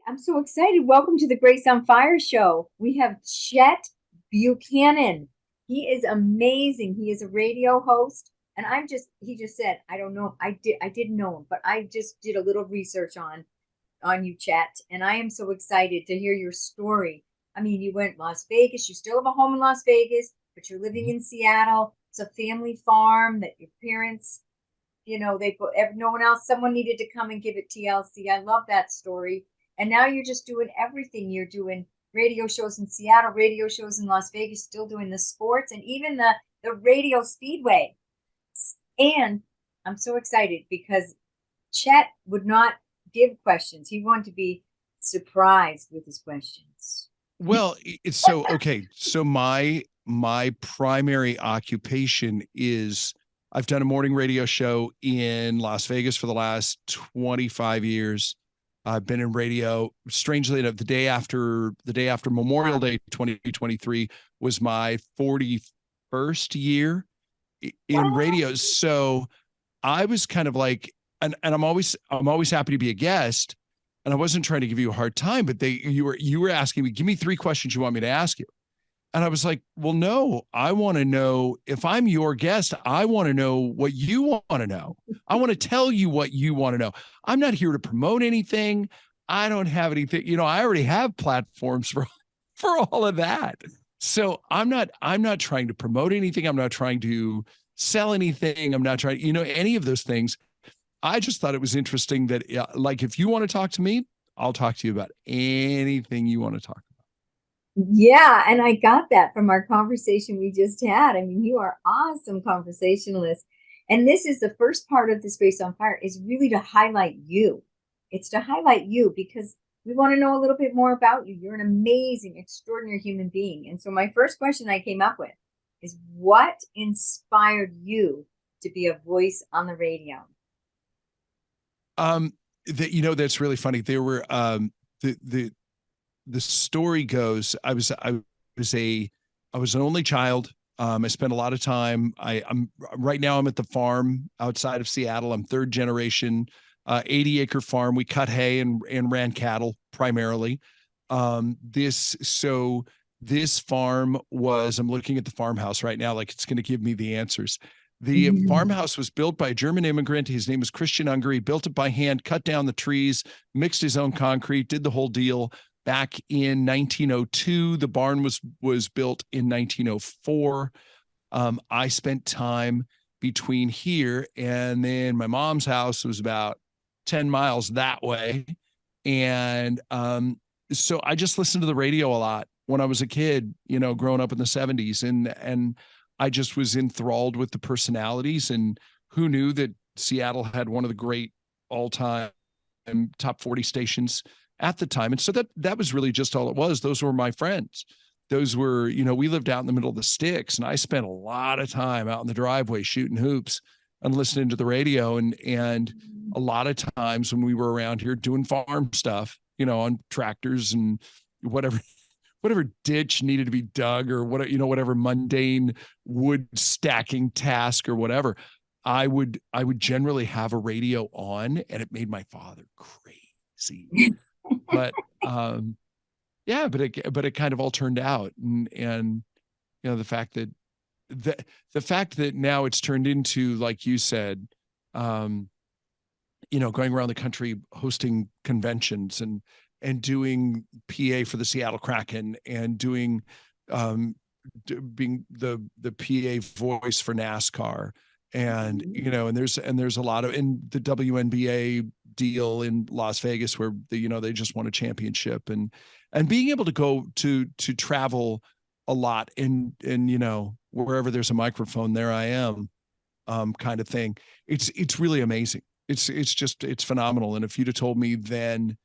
I'm so excited. Welcome to the Grace on Fire show. We have Chet Buchanan. He is amazing. He is a radio host. And he just said, I don't know. I didn't know him, but I just did a little research on you, Chet. And I am so excited to hear your story. I mean, you went Las Vegas. You still have a home in Las Vegas, but you're living in Seattle. It's a family farm that your parents, they put no one else, someone needed to come and give it TLC. I love that story. And now you're just doing everything. You're doing radio shows in Seattle, radio shows in Las Vegas, still doing the sports and even the radio speedway. And I'm so excited because Chet would not give questions. He wanted to be surprised with his questions. Well, it's so okay. So my primary occupation is I've done a morning radio show in Las Vegas for the last 25 years. I've been in radio. Strangely enough, the day after Memorial Day 2023 was my 41st year in radio. So I was kind of like, and I'm always happy to be a guest. And I wasn't trying to give you a hard time, but you were asking me, give me 3 questions you want me to ask you. And I was like, well, no, I want to know, if I'm your guest, I want to know what you want to know. I want to tell you what you want to know. I'm not here to promote anything. I don't have anything, I already have platforms for all of that. So I'm not trying to promote anything. I'm not trying to sell anything. I'm not trying, any of those things. I just thought it was interesting that, like, if you want to talk to me, I'll talk to you about anything you want to talk about. Yeah, and I got that from our conversation we just had. I mean, you are awesome conversationalist. And this is the first part of this Grace on Fire is really to highlight you. It's to highlight you because we want to know a little bit more about you. You're an amazing, extraordinary human being. And so my first question I came up with is what inspired you to be a voice on the radio? That's really funny. There were the story goes, I was an only child. I spent a lot of time. I'm right now I'm at the farm outside of Seattle. I'm 3rd generation, 80-acre farm. We cut hay and ran cattle primarily. This farm was, I'm looking at the farmhouse right now, like it's going to give me the answers. The farmhouse was built by a German immigrant. His name was Christian Unger. He built it by hand, cut down the trees, mixed his own concrete, did the whole deal. Back in 1902, the barn was built in 1904. I spent time between here and then my mom's house was about 10 miles that way. And so I just listened to the radio a lot when I was a kid, growing up in the 70s. And I just was enthralled with the personalities, and who knew that Seattle had one of the great all-time top 40 stations at the time. And so that was really just all it was. Those were my friends. Those were, we lived out in the middle of the sticks, and I spent a lot of time out in the driveway shooting hoops and listening to the radio. And a lot of times when we were around here doing farm stuff, on tractors and whatever ditch needed to be dug or whatever mundane wood stacking task or whatever, I would generally have a radio on, and it made my father crazy. But but it kind of all turned out, and the fact that now it's turned into, like you said, going around the country hosting conventions and doing PA for the Seattle Kraken and doing being the PA voice for NASCAR. And and there's a lot of, in the WNBA deal in Las Vegas where they just won a championship, and being able to go to travel a lot and wherever there's a microphone, there I am, kind of thing. It's really amazing. It's phenomenal. And if you'd have told me then,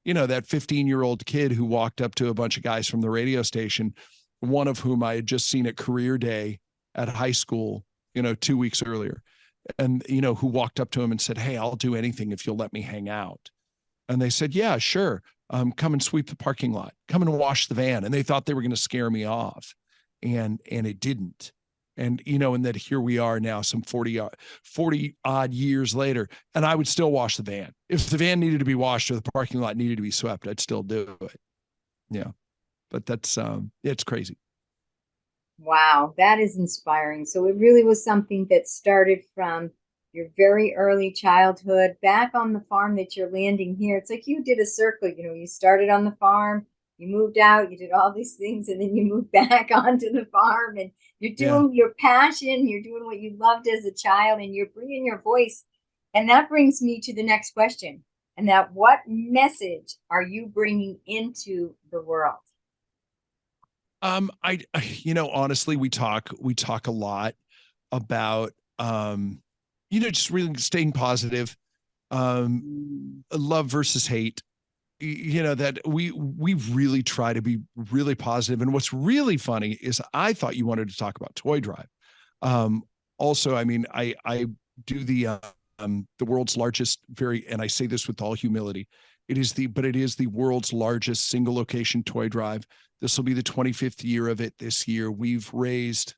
that 15-year-old kid who walked up to a bunch of guys from the radio station, one of whom I had just seen at career day at high school, 2 weeks earlier, and, who walked up to him and said, "Hey, I'll do anything if you'll let me hang out." And they said, "Yeah, sure. Come and sweep the parking lot, come and wash the van." And they thought they were going to scare me off. And it didn't. And, and that here we are now, some 40 odd years later, and I would still wash the van. If the van needed to be washed or the parking lot needed to be swept, I'd still do it. Yeah. But that's, it's crazy. Wow, that is inspiring. So it really was something that started from your very early childhood back on the farm that you're landing here. It's like you did a circle, you started on the farm, you moved out, you did all these things, and then you moved back onto the farm and you're doing your passion, you're doing what you loved as a child, and you're bringing your voice. And that brings me to the next question. And that what message are you bringing into the world? Honestly, we talk a lot about, just really staying positive, love versus hate, that we really try to be really positive. And what's really funny is I thought you wanted to talk about Toy Drive. Also, I mean, I do the world's largest, and I say this with all humility, it is the world's largest single location toy drive. This will be the 25th year of it this year. We've raised,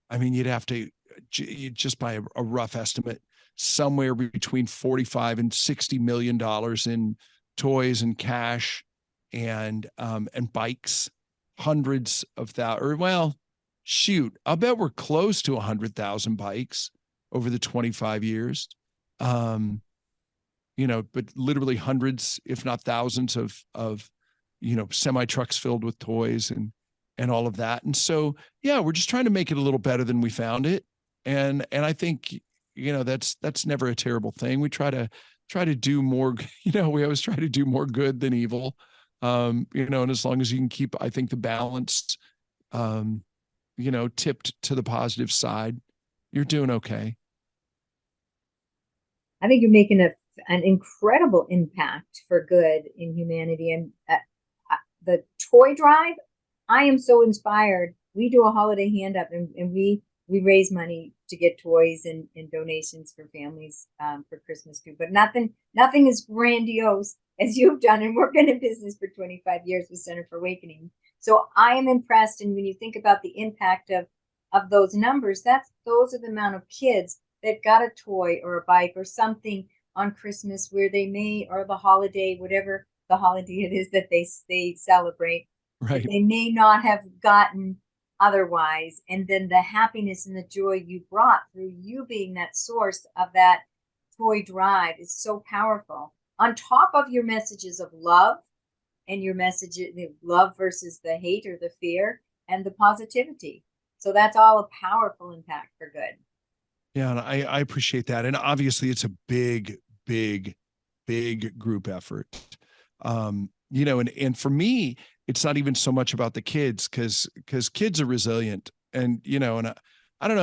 I mean, you'd have to, just by a rough estimate, somewhere between 45 and $60 million in toys and cash and bikes, hundreds of thousands, or well, shoot, I'll bet we're close to 100,000 bikes over the 25 years. But literally hundreds, if not thousands of semi trucks filled with toys and all of that. And so, yeah, we're just trying to make it a little better than we found it. And I think, that's never a terrible thing. We try to do more, we always try to do more good than evil. And as long as you can keep, I think, the balance, tipped to the positive side, you're doing okay. I think you're making an incredible impact for good in humanity. And the toy drive, I am so inspired. We do a holiday hand up, and we raise money to get toys and donations for families for Christmas too. But nothing as grandiose as you've done. And we're been in business for 25 years with Center for Awakening. So I am impressed. And when you think about the impact of those numbers, those are the amount of kids that got a toy or a bike or something on Christmas where they may, or the holiday, whatever the holiday it is that they celebrate, right, that they may not have gotten otherwise. And then the happiness and the joy you brought through you being that source of that toy drive is so powerful. On top of your messages of love and your message of love versus the hate or the fear and the positivity. So that's all a powerful impact for good. Yeah, and I appreciate that. And obviously it's a big group effort. And for me, it's not even so much about the kids because kids are resilient. And, and I don't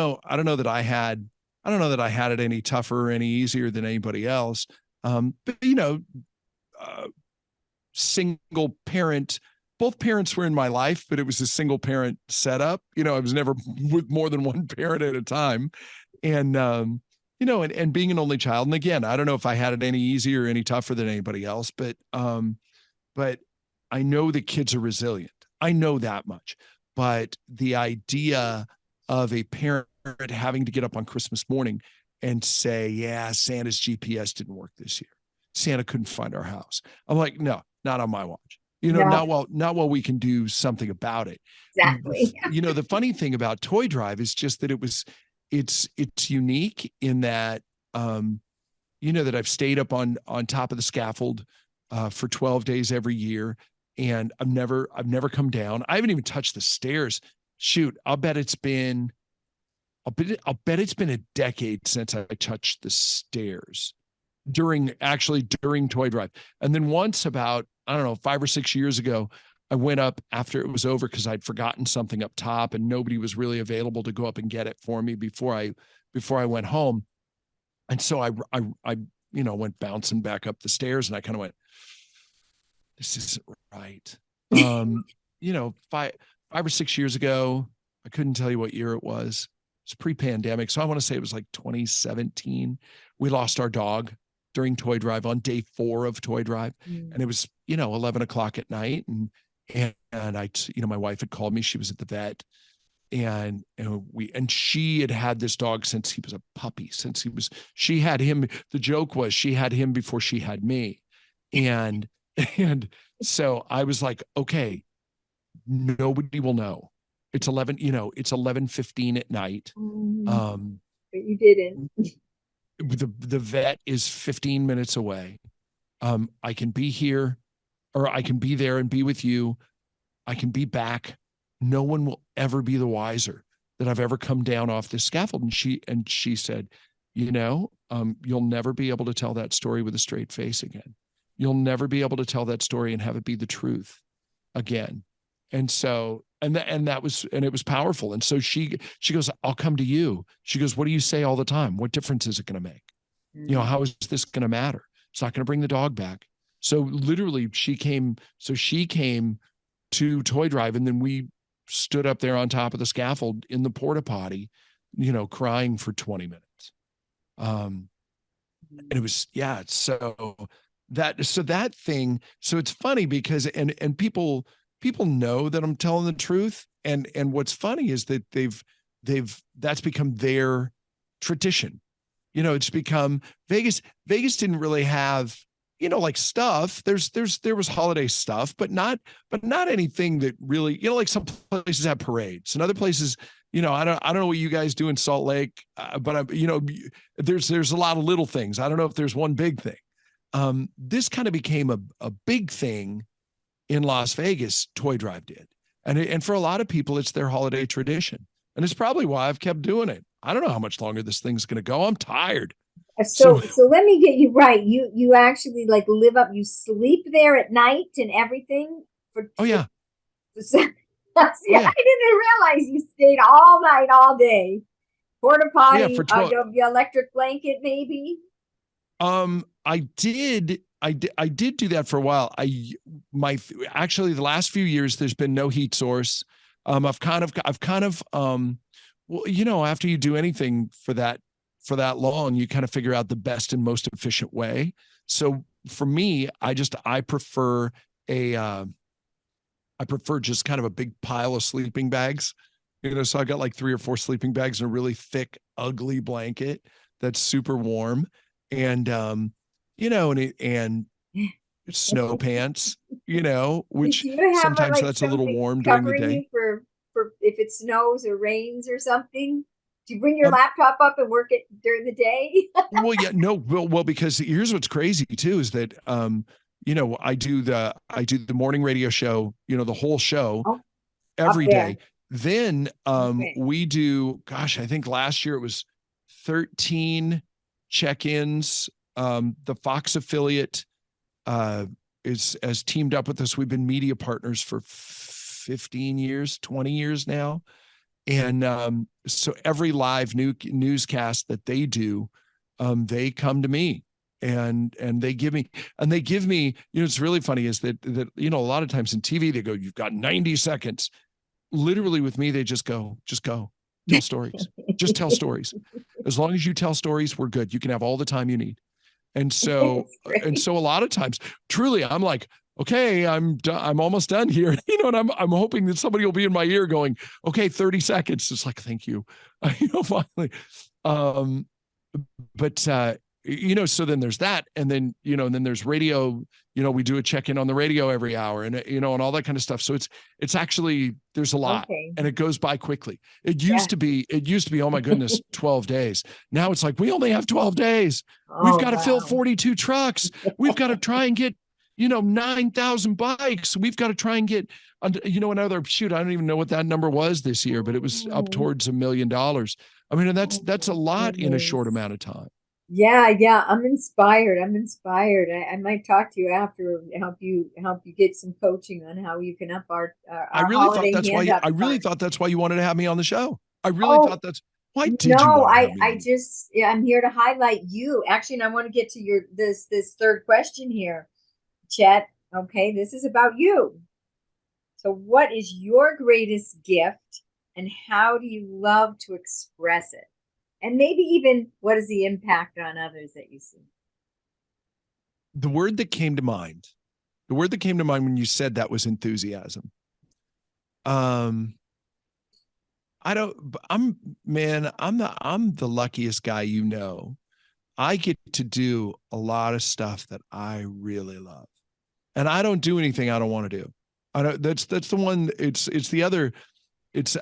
know that I had it any tougher or any easier than anybody else. But single parent, both parents were in my life, but it was a single parent setup. I was never with more than one parent at a time. And, and being an only child. And again, I don't know if I had it any easier or any tougher than anybody else, but I know that kids are resilient. I know that much. But the idea of a parent having to get up on Christmas morning and say, yeah, Santa's GPS didn't work this year. Santa couldn't find our house. I'm like, no, not on my watch. No. Not while we can do something about it. Exactly. The funny thing about Toy Drive is just that it's unique in that, that I've stayed up on top of the scaffold for 12 days every year. And I've never come down. I haven't even touched the stairs. Shoot, I'll bet it's been a decade since I touched the stairs during Toy Drive. And then once about, I don't know, 5 or 6 years ago, I went up after it was over because I'd forgotten something up top and nobody was really available to go up and get it for me before I went home. And so I went bouncing back up the stairs and I kind of went, this isn't right. 5 or 6 years ago, I couldn't tell you what year it was. It's pre-pandemic. So I want to say it was like 2017. We lost our dog during Toy Drive on day 4 of Toy Drive. And it was, 11 o'clock at night. And I, my wife had called me. She was at the vet and she had had this dog since he was a puppy, she had him. The joke was she had him before she had me. And, and so I was like, okay, nobody will know. It's 11:15 at night. But you didn't. The vet is 15 minutes away. I can be here, or I can be there and be with you. I can be back. No one will ever be the wiser that I've ever come down off this scaffold. And she said, you'll never be able to tell that story with a straight face again. You'll never be able to tell that story and have it be the truth again. And so, and it was powerful. And so she goes, I'll come to you. She goes, what do you say all the time? What difference is it going to make? How is this going to matter? It's not going to bring the dog back. So literally she came to Toy Drive, and then we stood up there on top of the scaffold in the porta potty, crying for 20 minutes. And it was, so that thing, so it's funny because, and people know that I'm telling the truth. And what's funny is that that's become their tradition. It's become Vegas didn't really have, like stuff. There was holiday stuff, but not anything that really, like some places have parades and other places, I don't know what you guys do in Salt Lake, but there's a lot of little things. I don't know if there's one big thing. This kind of became a big thing in Las Vegas. Toy Drive did. And for a lot of people, it's their holiday tradition. And it's probably why I've kept doing it. I don't know how much longer this thing's going to go. I'm tired. So let me get you right. You actually like live up, you sleep there at night and everything? Oh, yeah. See, I didn't realize you stayed all night, all day. Porta potty, the electric blanket, maybe? I did do that for a while. Actually the last few years, there's been no heat source. I've kind of, after you do anything for that long, you kind of figure out the best and most efficient way. So for me, I prefer just kind of a big pile of sleeping bags, so I got like 3 or 4 sleeping bags and a really thick, ugly blanket that's super warm. And, and snow pants, which sometimes that's a little warm during the day. For if it snows or rains or something? Do you bring your laptop up and work it during the day? Well, yeah, no, well, because here's what's crazy too, is that, I do the morning radio show, the whole show every day. Then, we do, gosh, I think last year it was 13 check-ins. The Fox affiliate, has teamed up with us. We've been media partners for 15 years, 20 years now. And so every live newscast that they do, they come to me and they give me, it's really funny is that, a lot of times in TV, they go, you've got 90 seconds. Literally with me, they just go, tell stories, just tell stories. As long as you tell stories, we're good. You can have all the time you need. And so a lot of times, truly, I'm like, okay, I'm almost done here, and I'm hoping that somebody will be in my ear going, okay, 30 seconds. It's like, thank you, finally. So then there's that. And then, and then there's radio, we do a check-in on the radio every hour and, and all that kind of stuff. So it's actually, there's a lot and it goes by quickly. It used to be, oh my goodness, 12 days. Now it's like, we only have 12 days. We've got to fill 42 trucks. We've got to try and get, 9,000 bikes. We've got to try and get, another shoot. I don't even know what that number was this year, but it was up towards $1 million. I mean, and that's a lot in a short amount of time. Yeah. I'm inspired. I might talk to you after and help you get some coaching on how you can up our I really thought that's why you wanted to have me on the show. I really thought that's why did you want to have me? I'm here to highlight you. Actually, and I want to get to this third question here, Chet. Okay, this is about you. So what is your greatest gift and how do you love to express it? And maybe even what is the impact on others that you see? The word that came to mind when you said that was enthusiasm. I I don't, I'm the luckiest guy, you know. I get to do a lot of stuff that I really love. And I don't do anything I don't want to do. I don't, that's the one, it's the other,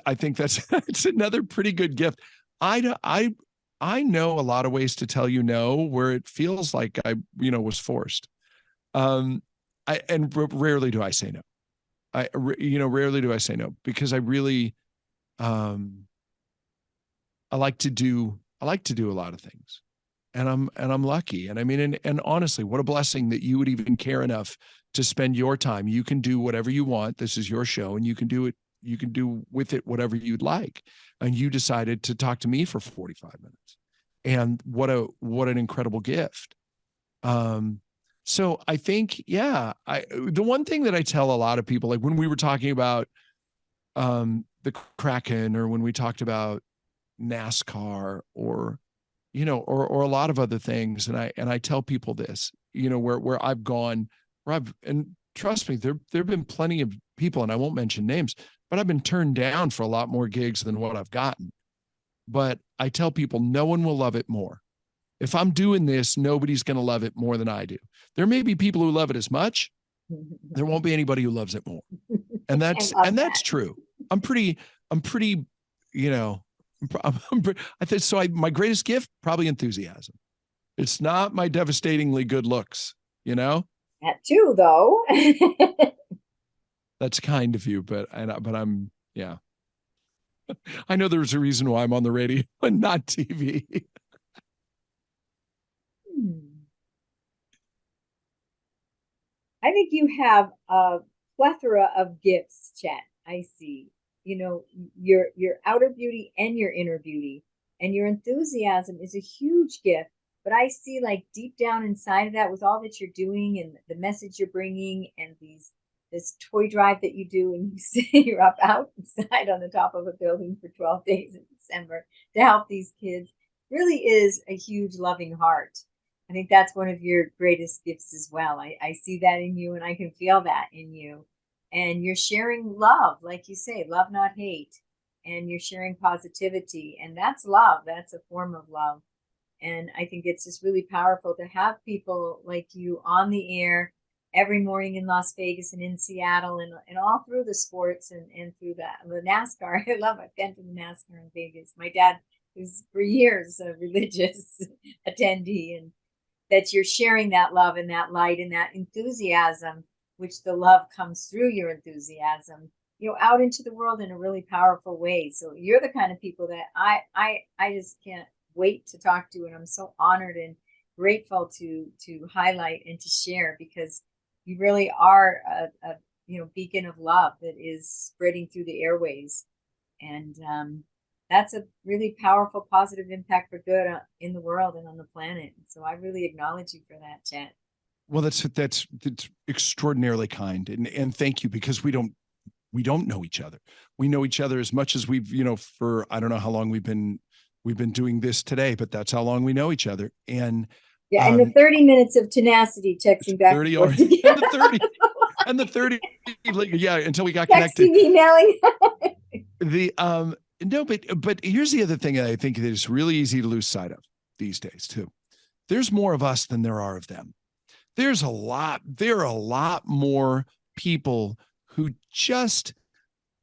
I think that's, it's another pretty good gift. I know a lot of ways to tell you no, where it feels like I, was forced. Um, rarely do I say no. Rarely do I say no because I really, um, I like to do a lot of things, and I'm lucky. And I mean, and honestly, what a blessing that you would even care enough to spend your time. You can do whatever you want. This is your show, and you can do it. You can do with it whatever you'd like. And you decided to talk to me for 45 minutes. And what an incredible gift. So I think, yeah, the one thing that I tell a lot of people, like when we were talking about the Kraken, or when we talked about NASCAR, or or a lot of other things, and I tell people this, where I've gone, and trust me, there've been plenty of people, and I won't mention names, but I've been turned down for a lot more gigs than what I've gotten. But I tell people no one will love it more. If I'm doing this, nobody's going to love it more than I do. There may be people who love it as much. There won't be anybody who loves it more. And that's true. I'm pretty, you know, I think so. My greatest gift, probably enthusiasm. It's not my devastatingly good looks, That too, though. That's kind of you, but I'm, yeah. I know there's a reason why I'm on the radio and not TV. I think you have a plethora of gifts, Chet. I see. Your outer beauty and your inner beauty, and your enthusiasm is a huge gift. But I see, like, deep down inside of that, with all that you're doing and the message you're bringing, and this toy drive that you do, and you say you're up outside on the top of a building for 12 days in December to help these kids, really is a huge loving heart. I think that's one of your greatest gifts as well. I see that in you, and I can feel that in you. And you're sharing love, like you say, love, not hate. And you're sharing positivity, and that's love. That's a form of love. And I think it's just really powerful to have people like you on the air every morning in Las Vegas and in Seattle, and all through the sports, and through the NASCAR. I love it. I've been to the NASCAR in Vegas. My dad was for years a religious attendee, and that you're sharing that love and that light and that enthusiasm, which the love comes through your enthusiasm, out into the world in a really powerful way. So you're the kind of people that I just can't wait to talk to, and I'm so honored and grateful to highlight and to share, because you really are a beacon of love that is spreading through the airways. And that's a really powerful, positive impact for good in the world and on the planet. So I really acknowledge you for that, Chet. Well, that's extraordinarily kind, and thank you, because we don't know each other. We know each other as much as we've, for, I don't know how long we've been doing this today, but that's how long we know each other. And yeah, and the 30 minutes of tenacity texting back 30 and forth. And the 30, yeah, until we got texting, connected. emailing. No, but here's the other thing that I think that is really easy to lose sight of these days too. There's more of us than there are of them. There are a lot more people who just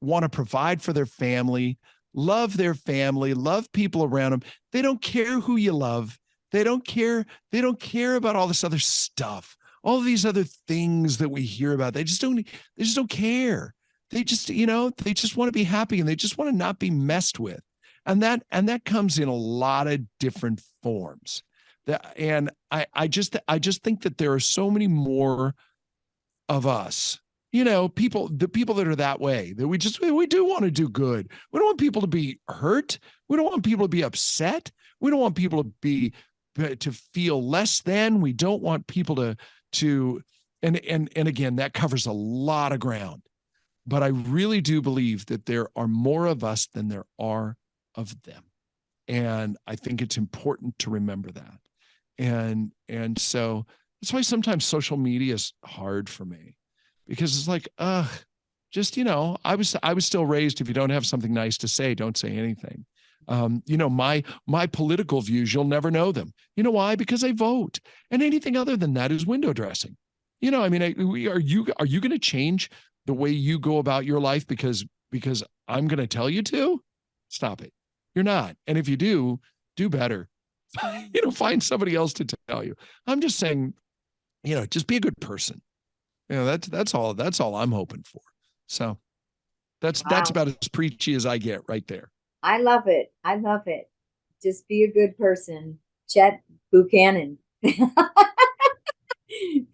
want to provide for their family, love people around them. They don't care who you love. They don't care about all this other stuff, all of these other things that we hear about. They just don't care. They just want to be happy, and they just want to not be messed with. And that comes in a lot of different forms. And I just think that there are so many more of us, the people that are that way, that we do want to do good. We don't want people to be hurt. We don't want people to be upset. We don't want people to feel less than. We don't want people to, and again, that covers a lot of ground. But I really do believe that there are more of us than there are of them. And I think it's important to remember that. And so that's why sometimes social media is hard for me, because it's like, just, I was still raised, if you don't have something nice to say, don't say anything. My political views, you'll never know them. You know why? Because I vote. And anything other than that is window dressing. I mean, are you going to change the way you go about your life because I'm going to tell you to? Stop it. You're not. And if you do better. Find somebody else to tell you. I'm just saying, just be a good person. That's all I'm hoping for. So that's Wow. about as preachy as I get right there. I love it. I love it. Just be a good person. Chet Buchanan.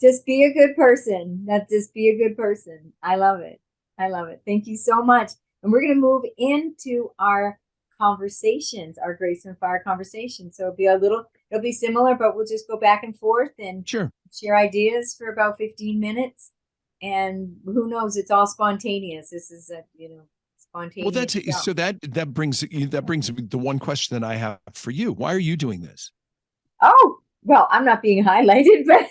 Just be a good person. Just be a good person. I love it. I love it. Thank you so much. And we're going to move into our conversations, our Grace and Fire conversations. So it'll be similar, but we'll just go back and forth and Sure. share ideas for about 15 minutes. And who knows, it's all spontaneous. This is a, spontaneous. Well, that's it. So that brings the one question that I have for you. Why are you doing this? Oh, well, I'm not being highlighted, but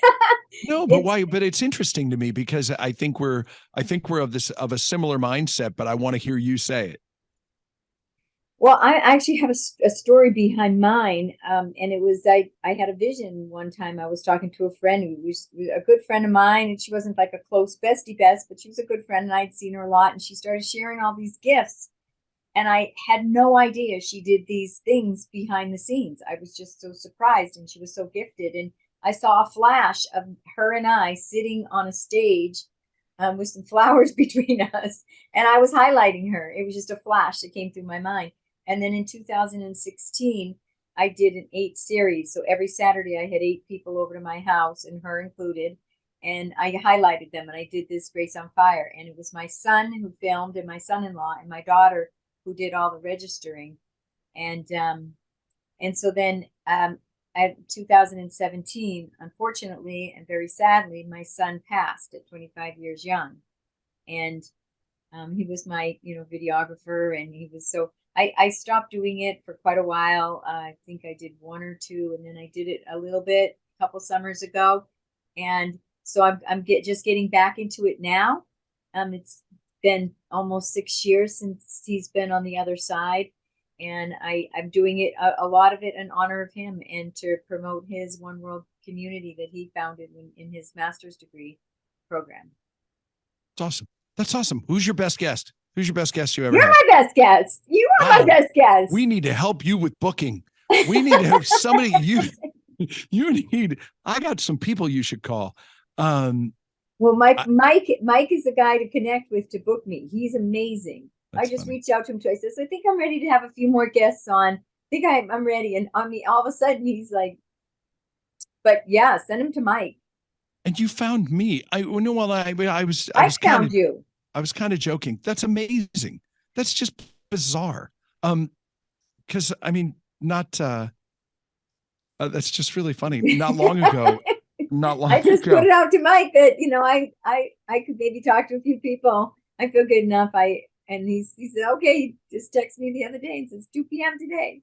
no, but why? But it's interesting to me because I think we're of a similar mindset, but I want to hear you say it. Well, I actually have a story behind mine, and it was I had a vision one time. I was talking to a friend who was a good friend of mine, and she wasn't like a close bestie best, but she was a good friend, and I'd seen her a lot, and she started sharing all these gifts, and I had no idea she did these things behind the scenes. I was just so surprised, and she was so gifted, and I saw a flash of her and I sitting on a stage with some flowers between us, and I was highlighting her. It was just a flash that came through my mind. And then in 2016, I did an 8 series. So every Saturday I had 8 people over to my house, and her included. And I highlighted them, and I did this Grace on Fire. And it was my son who filmed, and my son-in-law, and my daughter who did all the registering. And so then at 2017, unfortunately and very sadly, my son passed at 25 years young. And he was my, videographer, and he was so. I stopped doing it for quite a while. I think I did 1 or 2, and then I did it a little bit a couple summers ago, and so I'm just getting back into it now. It's been almost 6 years since he's been on the other side, and I'm doing it a lot of it in honor of him and to promote his One World community that he founded in his master's degree program. That's awesome. That's awesome. Who's your best guest? Who's your best guest you ever You're had? my best guest. You are my best guest. We need to help you with booking. We need to have somebody I got some people you should call. Well, Mike is the guy to connect with to book me. He's amazing. I just reached out to him twice. I said, I think I'm ready to have a few more guests on. I think I'm ready. And on me, all of a sudden he's like, but yeah, send him to Mike. And you found me. I found you. I was kind of joking. That's amazing. That's just bizarre. Because I mean, that's just really funny. Not long ago. I just put it out to Mike that I could maybe talk to a few people. I feel good enough. And he said, okay, just text me the other day and says 2 p.m. today.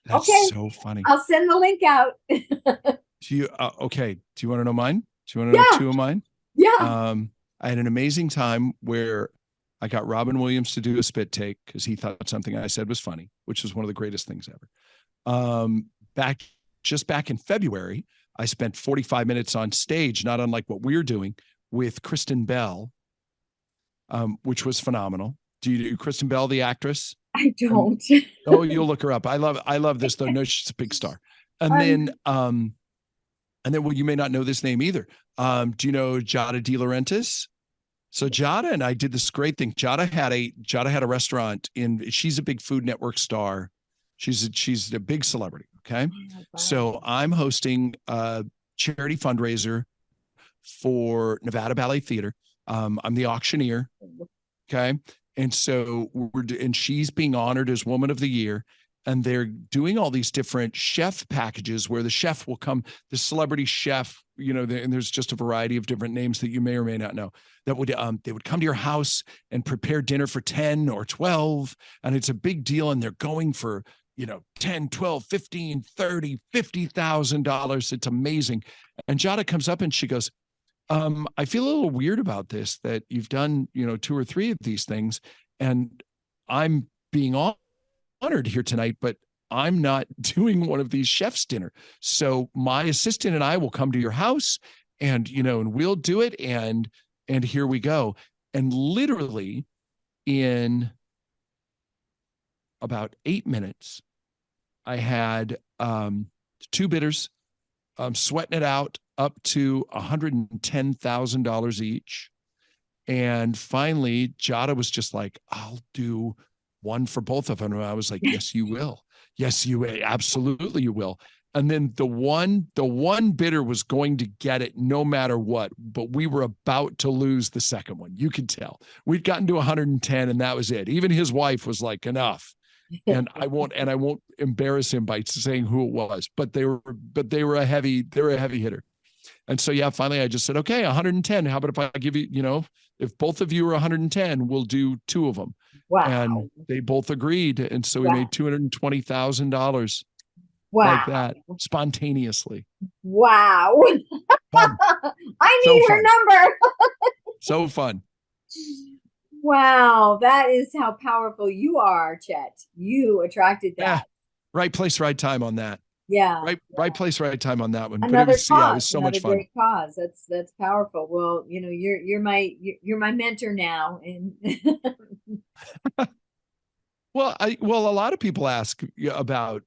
That's okay, so funny. I'll send the link out. Do you okay? Do you want to know mine? Do you want to know 2 of mine? Yeah. I had an amazing time where I got Robin Williams to do a spit take because he thought something I said was funny, which was one of the greatest things ever. Back in February, I spent 45 minutes on stage, not unlike what we're doing, with Kristen Bell, which was phenomenal. Do you do Kristen Bell, the actress? I don't. Oh, you'll look her up. I love this though. No, she's a big star. And then, well, you may not know this name either. Do you know Jada De Laurentiis? So Jada and I did this great thing. Jada had a restaurant she's a big Food Network star. She's a big celebrity. Okay. Oh, so I'm hosting a charity fundraiser for Nevada Ballet Theater. I'm the auctioneer. Okay. And so she's being honored as Woman of the Year. And they're doing all these different chef packages where the chef will come, the celebrity chef, and there's just a variety of different names that you may or may not know that they would come to your house and prepare dinner for 10 or 12. And it's a big deal. And they're going for, 10, 12, 15, 30, $50,000. It's amazing. And Jada comes up and she goes, I feel a little weird about this, that you've done, 2 or 3 of these things, and I'm being honored here tonight, but I'm not doing one of these chef's dinner. So my assistant and I will come to your house, and, and we'll do it. And here we go. And literally in about 8 minutes, I had 2 bidders, sweating it out up to $110,000 each. And finally, Jada was just like, I'll do one for both of them. And I was like, yes, you will. Yes, you will. Absolutely, you will. And then the one bidder was going to get it no matter what, but we were about to lose the second one. You could tell. We'd gotten to 110 and that was it. Even his wife was like, enough. And I won't embarrass him by saying who it was, but they were a heavy hitter. And so, yeah, finally I just said, okay, 110. How about if I give you, if both of you are 110, we'll do 2 of them. Wow. And they both agreed. And so we made $220,000 like that spontaneously. Wow. Fun. I need her number. So fun. Wow. That is how powerful you are, Chet. You attracted that. Yeah. Right place, right time on that. Yeah. Right place, right time on that one. Another but it was, cause, yeah, it was so much fun. Great cause. That's powerful. Well, you're my mentor now. And well, a lot of people ask about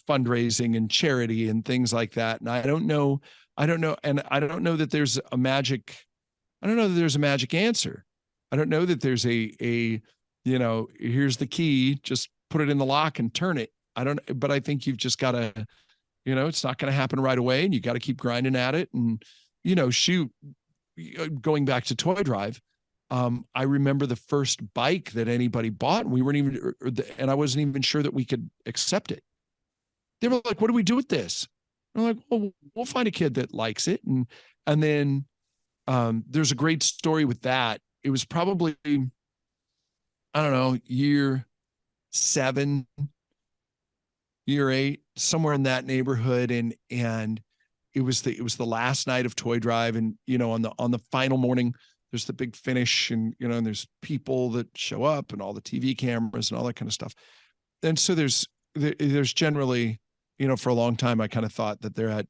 fundraising and charity and things like that. And I don't know. And I don't know that there's a magic answer. I don't know that there's here's the key, just put it in the lock and turn it. But I think you've just got to, it's not going to happen right away, and you got to keep grinding at it. And, going back to Toy Drive, I remember the first bike that anybody bought, and we weren't even, and I wasn't even sure that we could accept it. They were like, what do we do with this? And I'm like, well, we'll find a kid that likes it. And then there's a great story with that. It was probably, I don't know, year 7, year 8, somewhere in that neighborhood. And it was the last night of Toy Drive. And, on the final morning, there's the big finish, and, and there's people that show up and all the TV cameras and all that kind of stuff. And so there's generally, for a long time, I kind of thought that there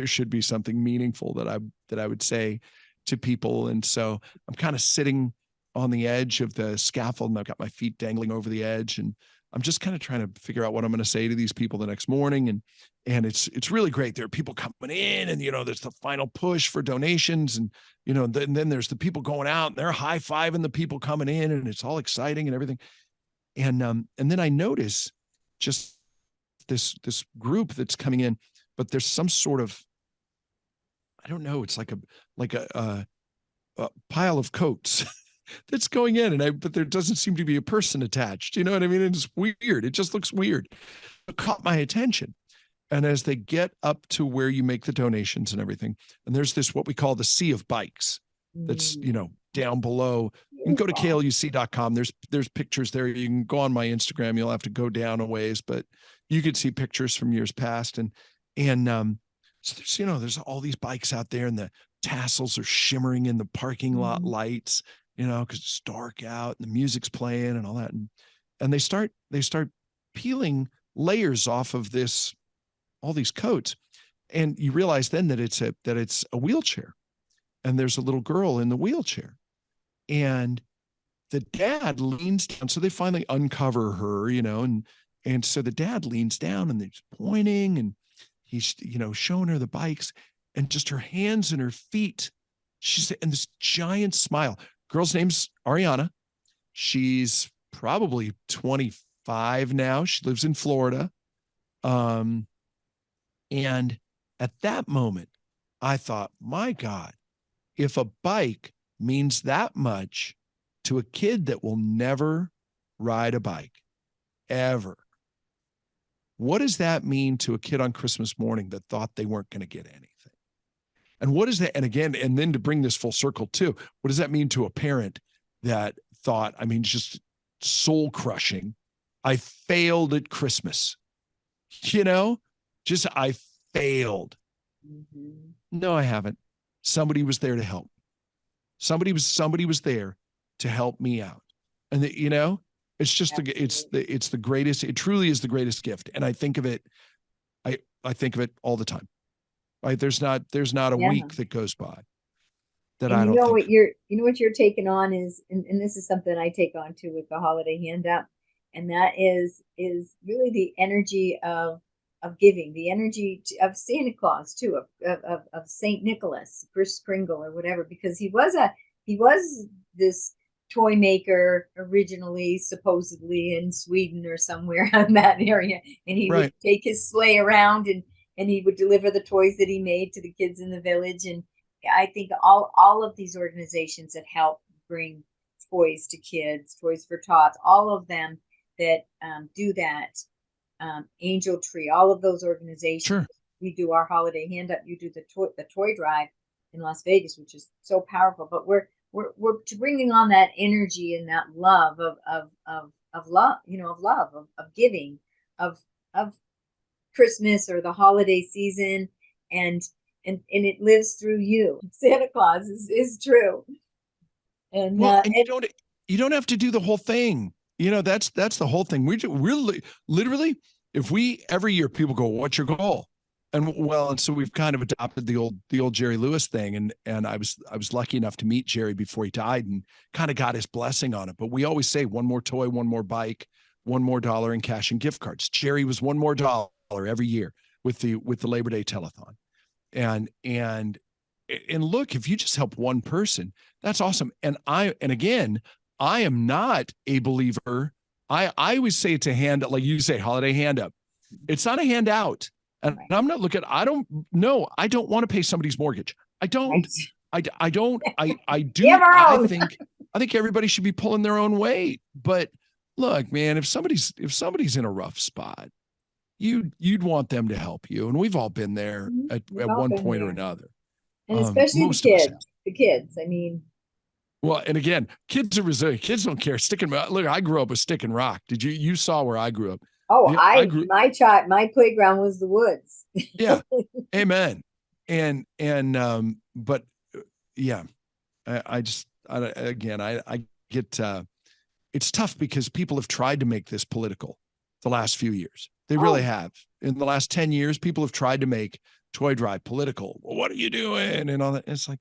should be something meaningful that I would say to people. And so I'm kind of sitting on the edge of the scaffold, and I've got my feet dangling over the edge, and I'm just kind of trying to figure out what I'm going to say to these people the next morning. And it's really great. There are people coming in, and, there's the final push for donations, and, then there's the people going out, and they're high-fiving the people coming in, and it's all exciting and everything. And then I notice just this group that's coming in, but there's some sort of, I don't know, it's like a pile of coats that's going in, but there doesn't seem to be a person attached. You know what I mean? It's weird. It just looks weird. It caught my attention. And as they get up to where you make the donations and everything, and there's this, what we call the sea of bikes that's, down below. You can go to KLUC.com. There's pictures there. You can go on my Instagram. You'll have to go down a ways, but you could see pictures from years past. And so there's, there's all these bikes out there, and the tassels are shimmering in the parking lot lights, because it's dark out and the music's playing and all that. And they start peeling layers off of all these coats. And you realize then that it's a wheelchair, and there's a little girl in the wheelchair, and the dad leans down. So they finally uncover her, and so the dad leans down, and he's pointing, and he's, showing her the bikes, and just her hands and her feet. And this giant smile. Girl's name's Ariana. She's probably 25 now. She lives in Florida. And at that moment, I thought, my God, if a bike means that much to a kid that will never ride a bike, ever, what does that mean to a kid on Christmas morning that thought they weren't going to get anything? And what is that? And again, and then to bring this full circle too, what does that mean to a parent that thought, just soul crushing, I failed at Christmas, I failed. No, I haven't. somebody was there to help. Somebody was there to help me out. And it's just it's the greatest, it truly is the greatest gift. And I think of it, I think of it all the time. Right? There's not a week that goes by that I don't think. What you're taking on is, and this is something I take on too with the holiday handout, and that is really the energy of giving, the energy of Santa Claus too, of Saint Nicholas, Chris Kringle or whatever, because he was this toy maker originally, supposedly in Sweden or somewhere in that area, and he would take his sleigh around and he would deliver the toys that he made to the kids in the village. And I think all of these organizations that help bring toys to kids, Toys for Tots, all of them that do that, Angel Tree, all of those organizations. Sure. We do our holiday handout. You do the toy drive in Las Vegas, which is so powerful. But we're bringing on that energy and that love of love, of giving, of Christmas or the holiday season, and it lives through you. Santa Claus is true. And you don't have to do the whole thing. That's the whole thing. We're literally, if we every year people go, what's your goal? And so we've kind of adopted the old Jerry Lewis thing. And I was lucky enough to meet Jerry before he died and kind of got his blessing on it. But we always say one more toy, one more bike, $1 more in cash and gift cards. Jerry was $1 more every year with the Labor Day telethon. And look, if you just help one person, that's awesome. And again, I am not a believer. I always say it's a handout, like you say, holiday hand up. It's not a handout. And I'm not looking, I don't want to pay somebody's mortgage. I don't. I do. I think everybody should be pulling their own weight. But look, man, if somebody's in a rough spot, you'd want them to help you. And we've all been there at one point or another. And especially the kids. I mean, well, and again, kids are resilient. Kids don't care. Look, I grew up with stick and rock. You saw where I grew up. Oh, my playground was the woods. Yeah. Amen. But yeah, I get, it's tough because people have tried to make this political the last few years. They really have. In the last 10 years, people have tried to make toy drive political. Well, what are you doing? And all that. It's like,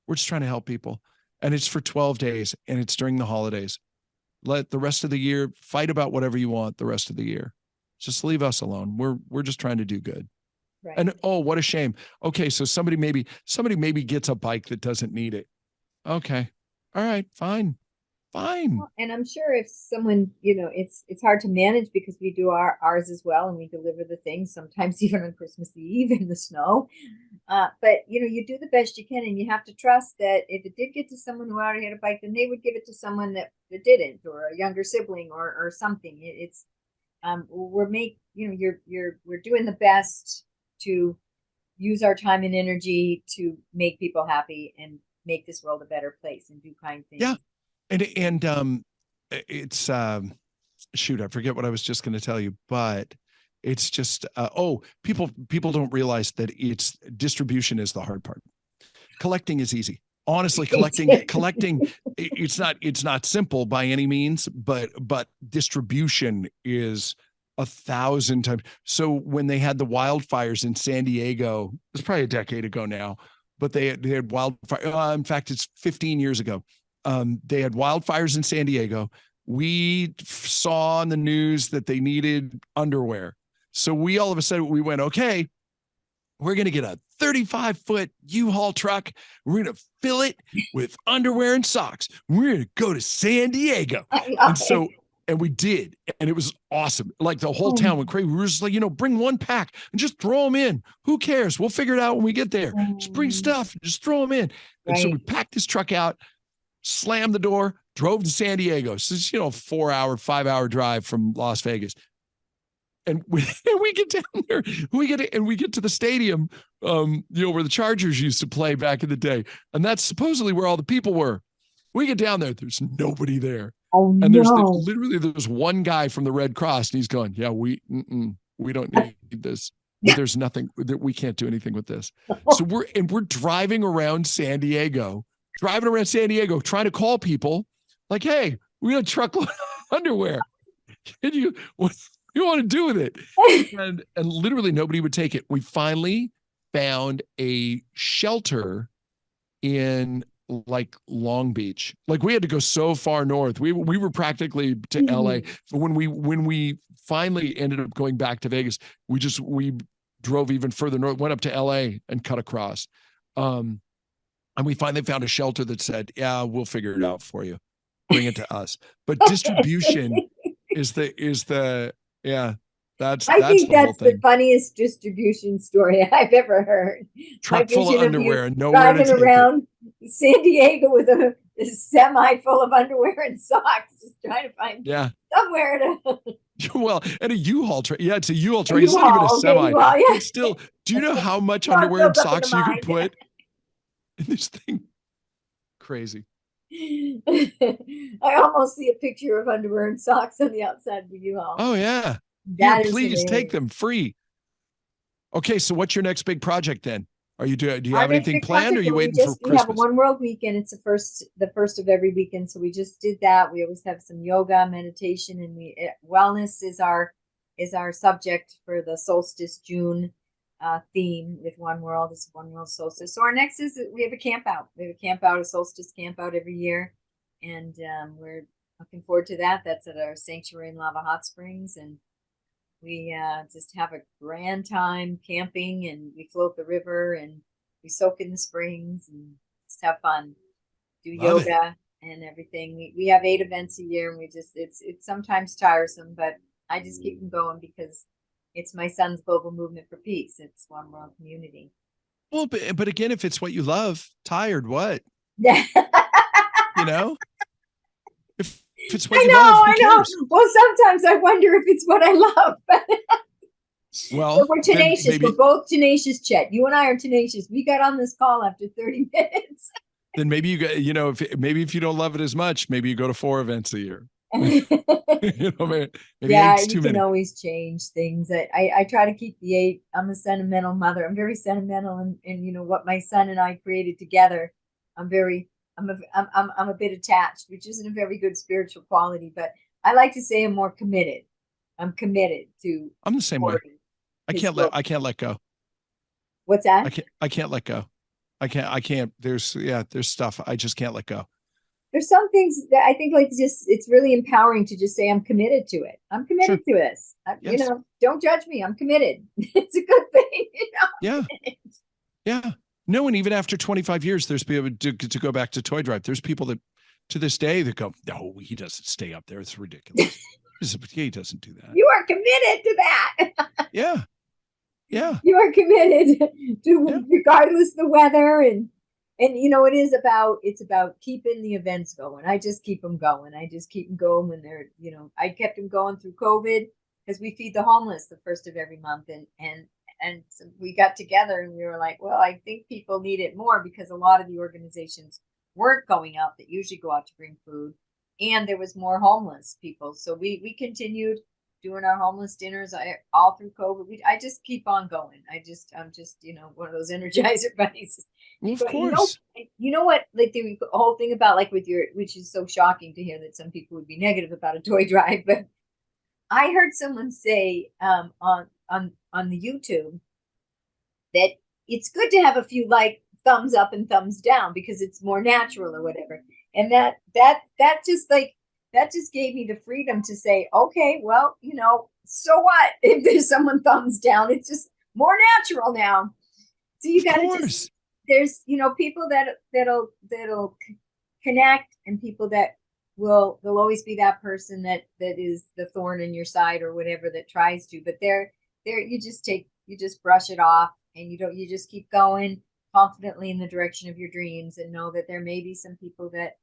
we're just trying to help people. And it's for 12 days and it's during the holidays. Let the rest of the year fight about whatever you want the rest of the year. Just leave us alone. We're just trying to do good. Right. And what a shame. Okay, so somebody maybe gets a bike that doesn't need it. Okay. All right, fine. Well, and I'm sure if someone, it's hard to manage because we do ours as well, and we deliver the things sometimes even on Christmas Eve in the snow. But you do the best you can, and you have to trust that if it did get to someone who already had a bike, then they would give it to someone that didn't, or a younger sibling, or something. We're doing the best to use our time and energy to make people happy and make this world a better place and do kind things. Yeah. And it's shoot, I forget what I was just going to tell you, but it's just people don't realize that it's distribution is the hard part. Collecting is easy. Honestly, collecting it's not simple by any means, but distribution is 1,000 times. So when they had the wildfires in San Diego, it's probably a decade ago now, but they had wildfire. In fact, it's 15 years ago. They had wildfires in San Diego. We saw on the news that they needed underwear. So we all of a sudden we went, okay, we're going to get a 35-foot U-Haul truck. We're going to fill it with underwear and socks. We're going to go to San Diego. And we did. And it was awesome. Like the whole town went crazy. We were just like, bring one pack and just throw them in. Who cares? We'll figure it out when we get there. Just bring stuff, just throw them in. And so we packed this truck out, slammed the door, drove to San Diego. So it's, 5-hour drive from Las Vegas. And we get down there, we get to the stadium, where the Chargers used to play back in the day. And that's supposedly where all the people were. We get down there, there's nobody there. Oh, and there's no. There's one guy from the Red Cross, and he's going, yeah, we don't need this. but there's nothing that we can't do anything with this. So we're driving around San Diego, trying to call people like, hey, we got a truckload of underwear. What do you want to do with it? And literally nobody would take it. We finally found a shelter in like Long Beach. Like we had to go so far north. We were practically to LA. But when we finally ended up going back to Vegas, we drove even further north, went up to LA and cut across. And we finally found a shelter that said, yeah, we'll figure it out for you. Bring it to us. But distribution is the yeah, that's I think the whole that's the thing. funniest distribution story I've ever heard. Truck full of underwear and nowhere driving to take around San Diego with a semi full of underwear and socks, just trying to find somewhere to. Well, and a U-Haul train. Yeah, it's a U-Haul train. It's not even a semi. U-Haul, yeah. But still, do you know how much underwear and socks you can put in this thing? Crazy. I almost see a picture of underwear and socks on the outside of the U-Haul. Oh yeah. Here, please take them free. Okay, so what's your next big project then? Do you have anything planned, or are you waiting for Christmas? We have a One World weekend. It's the first of every weekend, so we just did that. We always have some yoga, meditation, and wellness is our subject for the solstice June theme with One World. It's One World solstice. So our next is we have a camp out. We have a camp out, a solstice camp out every year, and we're looking forward to that. That's at our sanctuary in Lava Hot Springs, and we just have a grand time camping, and we float the river, and we soak in the springs, and just have fun. Do yoga and everything. We have 8 events a year, and it's sometimes tiresome, but I just keep them going because it's my son's global movement for peace. It's One World Community. Well, but again, if it's what you love, tired what? Yeah. You know? If it's what you love, who cares? Well, sometimes I wonder if it's what I love. Well, so we're tenacious. We're both tenacious, Chet. You and I are tenacious. We got on this call after 30 minutes. Then maybe you got, if you don't love it as much, maybe you go to 4 events a year. Maybe yeah, 8's too many. You can always change things. I try to keep the 8. I'm a sentimental mother. I'm very sentimental, and what my son and I created together. I'm a bit attached, which isn't a very good spiritual quality, but I like to say I'm more committed. I'm committed to. I'm the same way. I can't let go. What's that? I can't let go. I can't. There's stuff I just can't let go. There's some things that I think it's really empowering to just say I'm committed to it. I'm committed to this. Yes. Don't judge me. I'm committed. It's a good thing. Yeah. Yeah. No, and even after 25 years, there's people to go back to Toy Drive. There's people that to this day that go, no, he doesn't stay up there. It's ridiculous. He doesn't do that. You are committed to that. Yeah. Yeah. You are committed to regardless the weather and it's about keeping the events going. I just keep them going. I just keep them going when they're, I kept them going through COVID because we feed the homeless the first of every month. And so we got together and we were like, well, I think people need it more because a lot of the organizations weren't going out that usually go out to bring food. And there was more homeless people. So we continued doing our homeless dinners all through COVID. I just keep on going. I'm just, one of those energizer bunnies. Of course. You know what? Like the whole thing about which is so shocking to hear that some people would be negative about a toy drive, but I heard someone say on the YouTube that it's good to have a few thumbs up and thumbs down because it's more natural or whatever. And that just gave me the freedom to say, okay, well, so what if there's someone thumbs down? It's just more natural now. So you got to there's people that'll connect and people that will always be that person that is the thorn in your side or whatever that tries to, but you just brush it off and you just keep going confidently in the direction of your dreams and know that there may be some people that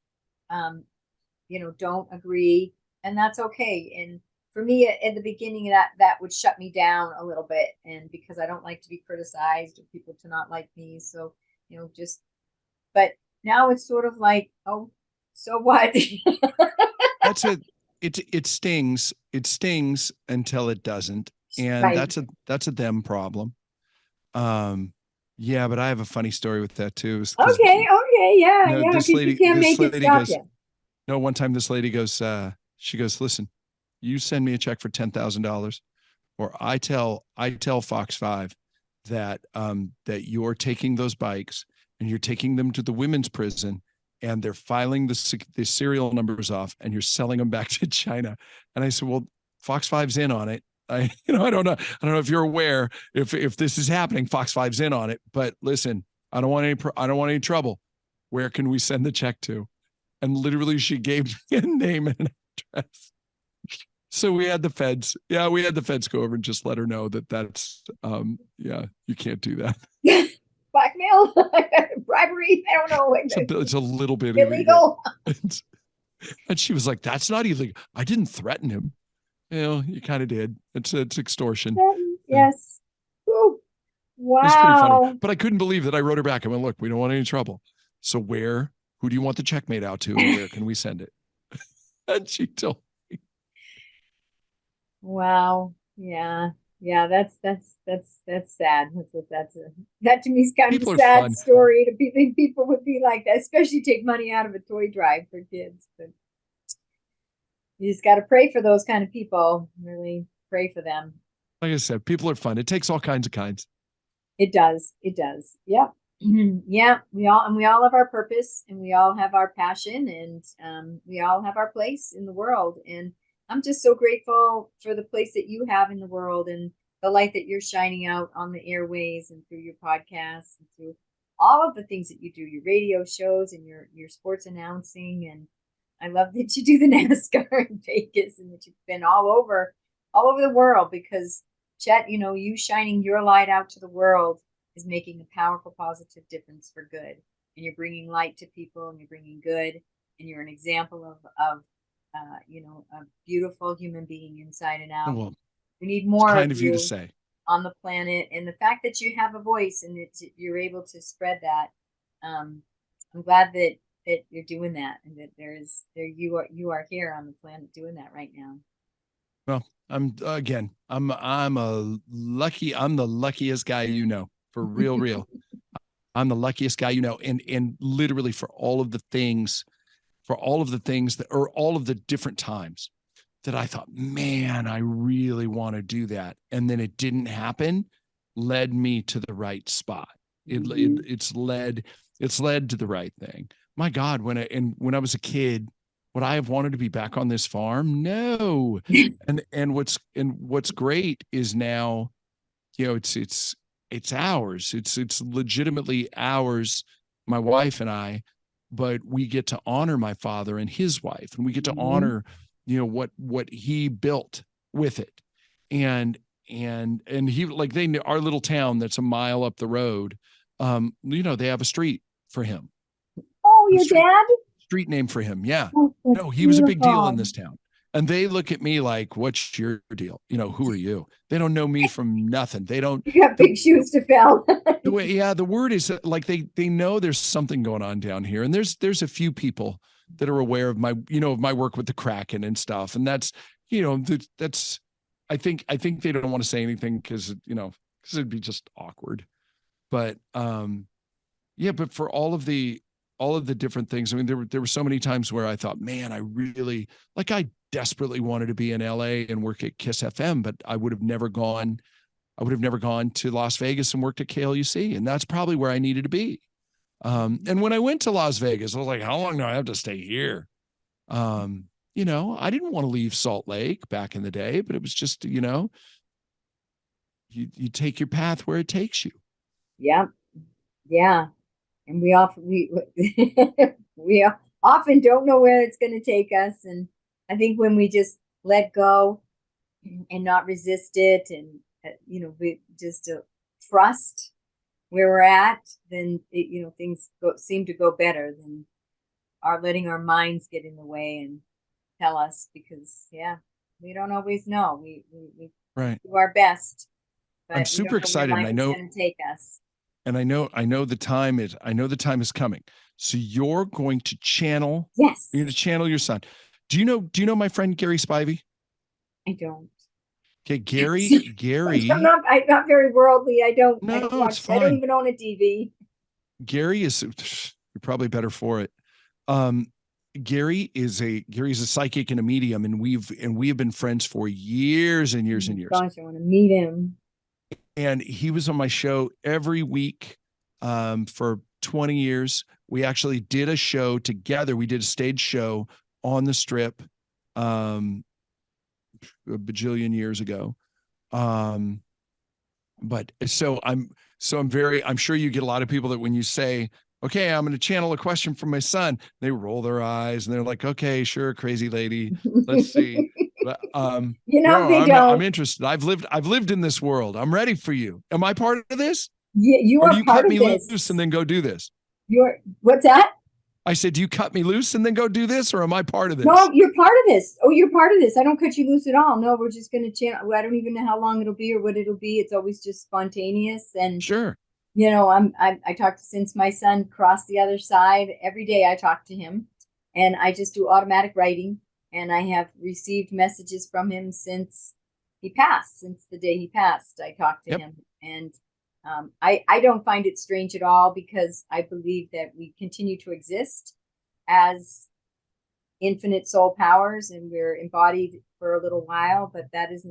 don't agree, and that's okay. And for me at the beginning that would shut me down a little bit, and because I don't like to be criticized or people to not like me, so but now it's sort of like, oh, so what? That's it. It stings until it doesn't. and Right. that's a them problem. Yeah, but I have a funny story with that too. Because Okay. Okay. Yeah. no, Yeah. Because you can't this make it lady stop goes, you. no, one time this lady goes, she goes, listen, you send me a check for $10,000, or I tell Fox 5 that that you're taking those bikes and you're taking them to the women's prison, and they're filing the serial numbers off, and you're selling them back to China. And I said, well, Fox 5's in on it. I don't know. I don't know if you're aware if this is happening. Fox 5's in on it. But listen, I don't want any trouble. Where can we send the check to? And literally, she gave me a name and an address. So we had the feds. Yeah, we had the feds go over and just let her know that that's yeah, you can't do that. Blackmail, bribery. I don't know. It's a little bit Illegal. And she was like, "That's not illegal. I didn't threaten him." You know, you kind of did. It's extortion. Yes. Ooh. It's pretty funny. Wow. But I couldn't believe that I wrote her back. I went, "Look, we don't want any trouble. So who do you want the check made out to, and where can we send it?" And she told me. Wow. Yeah. Yeah. That's sad. That to me is kind of People a are sad fun. story to think people would be like that, especially take money out of a toy drive for kids. But you just got to pray for those kind of people. Really pray for them. Like I said, people are fun. It takes all kinds of kinds. It does. It does. Yep. Yeah. We all have our purpose, and we all have our passion, and we all have our place in the world. And I'm just so grateful for the place that you have in the world, and the light that you're shining out on the airways and through your podcasts and through all of the things that you do, your radio shows and your sports announcing. And I love that you do the NASCAR in Vegas, and that you've been all over the world, because Chet, you shining your light out to the world is making a powerful, positive difference for good. And you're bringing light to people, and you're bringing good, and you're an example of a beautiful human being inside and out. Well, We need it's more kind of of you to you say. on the planet, and the fact that you have a voice and that you're able to spread that. I'm glad that you're doing that, and that you are here on the planet doing that right now. Well, I'm I'm the luckiest guy you know, for real, real. I'm the luckiest guy you know, and literally for all of the things that, or all of the different times that I thought, man, I really want to do that, and then it didn't happen, led me to the right spot. Mhm. It's led to the right thing. My God, when I was a kid, would I have wanted to be back on this farm? No. And what's great is now, it's ours. It's legitimately ours, my wife and I, but we get to honor my father and his wife, and we get to Mhm. honor, what he built with it. And he, like, our little town that's a mile up the road, they have a street for him, Oh, a your street dad? street name for him. Yeah. Oh, that's No, he was a big deal in beautiful. this town. And they look at me like, what's your deal? Who are you? They don't know me from nothing. They don't, You got the, big shoes to fill. the way, yeah, the word is like, they know there's something going on down here. And there's a few people that are aware of my work with the Kraken and stuff. And that's, that's, I think they don't want to say anything because it'd be just awkward. But, yeah, but for all of the different things. I mean, there were so many times where I thought, man, I desperately wanted to be in LA and work at Kiss FM, but I would have never gone to Las Vegas and worked at KLUC. And that's probably where I needed to be. And when I went to Las Vegas, I was like, how long do I have to stay here? I didn't want to leave Salt Lake back in the day, but it was just, you take your path where it takes you. Yeah, yeah. And we often don't know where it's going to take us. And I think when we just let go and not resist it, and we just trust where we're at, then things seem to go better than our letting our minds get in the way and tell us, because yeah, we don't always know. We Right. do our best, I'm but we super don't know where excited. And life I is know, going to take us. I know the time is coming. So Yes. you're going to channel your son. Do you know my friend Gary Spivey? I don't. Okay, I'm not very worldly. I don't No, it's watch. I don't fine. even own a TV. Gary is, you're probably better for it. Um, Gary's a psychic and a medium, and we have been friends for years and Oh years my and years. gosh, I want to meet him. And he was on my show every week for 20 years. We actually did a show together. We did a stage show on the strip um, a bajillion years ago. Um, but I'm sure you get a lot of people that when you say, okay, I'm going to channel a question from my son, they roll their eyes and they're like, okay, sure, crazy lady, let's see. But no, They I'm don't. interested. I've lived in this world. I'm ready for you. Am I part of this? Yeah, you Or do are you part cut of me loose this. and then go do this? What's that? I said, do you cut me loose and then go do this, or am I part of No, this? you're part of this. Oh, you're part of this. I don't cut you loose at all. No, we're just going to channel. I don't even know how long it'll be or what it'll be. It's always just spontaneous. And, Sure. I talk since my son crossed the other side. Every day I talk to him and I just do automatic writing. And I have received messages from him since since the day he passed. I talked to Yep. him. And I don't find it strange at all because I believe that we continue to exist as infinite soul powers and we're embodied for a little while, but that is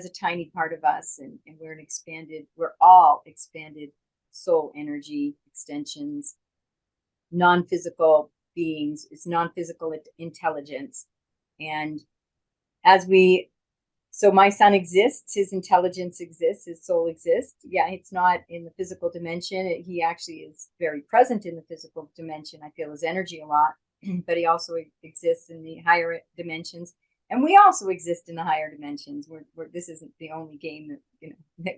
a tiny part of us, and we're all expanded soul energy extensions, non-physical beings. It's non-physical intelligence. And as we so my son exists, his intelligence exists, his soul exists. Yeah, it's not in the physical dimension. He actually is very present in the physical dimension. I feel his energy a lot, but he also exists in the higher dimensions. And we also exist in the higher dimensions. This isn't the only game that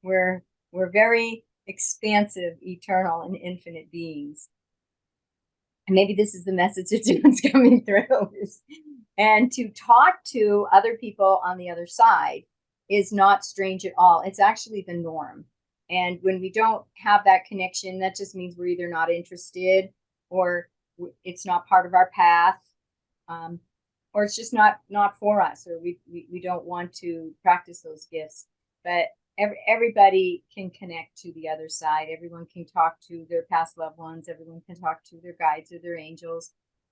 we're we're very expansive, eternal, and infinite beings. And maybe this is the message that's coming through. And to talk to other people on the other side is not strange at all. It's actually the norm. And when we don't have that connection, that just means we're either not interested or it's not part of our path, um, or it's just not for us, or we don't want to practice those gifts. But everybody can connect to the other side. Everyone can talk to their past loved ones. Everyone can talk to their guides or their angels.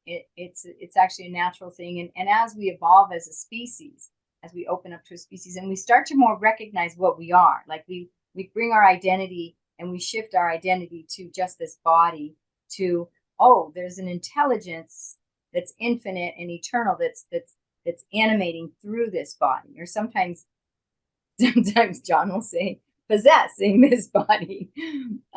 It's actually a natural thing. And as we evolve as a species, as we open up to a species and we start to more recognize what we are, like we bring our identity and we shift our identity to just this body, to, oh, there's an intelligence that's infinite and eternal, that's animating through this body. Or sometimes John will say possessing this body.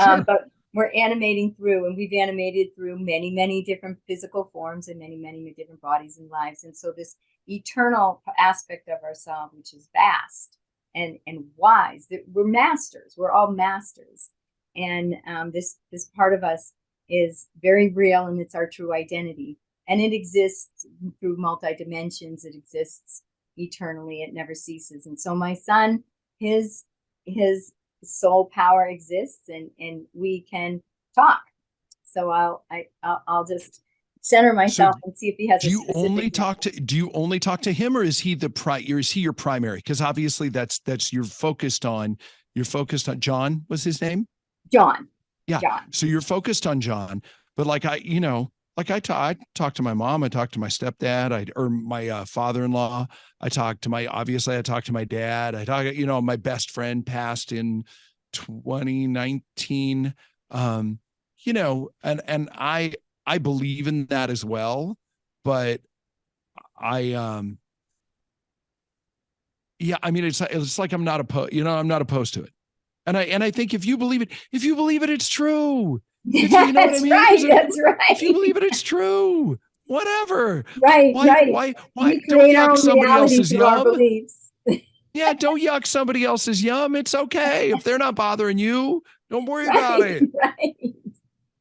Sure. But we're animating through, and we've animated through many, many different physical forms and many, many different bodies and lives. And so this eternal aspect of ourselves, which is vast and wise, that we're masters. We're all masters. And this part of us is very real, and it's our true identity. And it exists through multi dimensions. It exists eternally. It never ceases. And so my son, his soul power exists, and we can talk. So I'll just center So myself and see if he has a specific message. do you only talk to him, or is he is he your primary? Because obviously that's you're focused on John was his name? John. Yeah. John. So you're focused on John, but I talk to my mom, I talk to my stepdad, or my father-in-law. I talk to my dad. My best friend passed in 2019. And I believe in that as well, but I yeah, I mean it's like I'm not opposed to it. And I think if you believe it, it's true. If you know what I That's mean, right. That's if you right. believe it, it's true. Whatever. Right. Why Right. why why We don't create our yuck own somebody reality else's through our yum? beliefs. Yeah, don't yuck somebody else's yum. It's okay. If they're not bothering you, don't worry about Right. it. Right.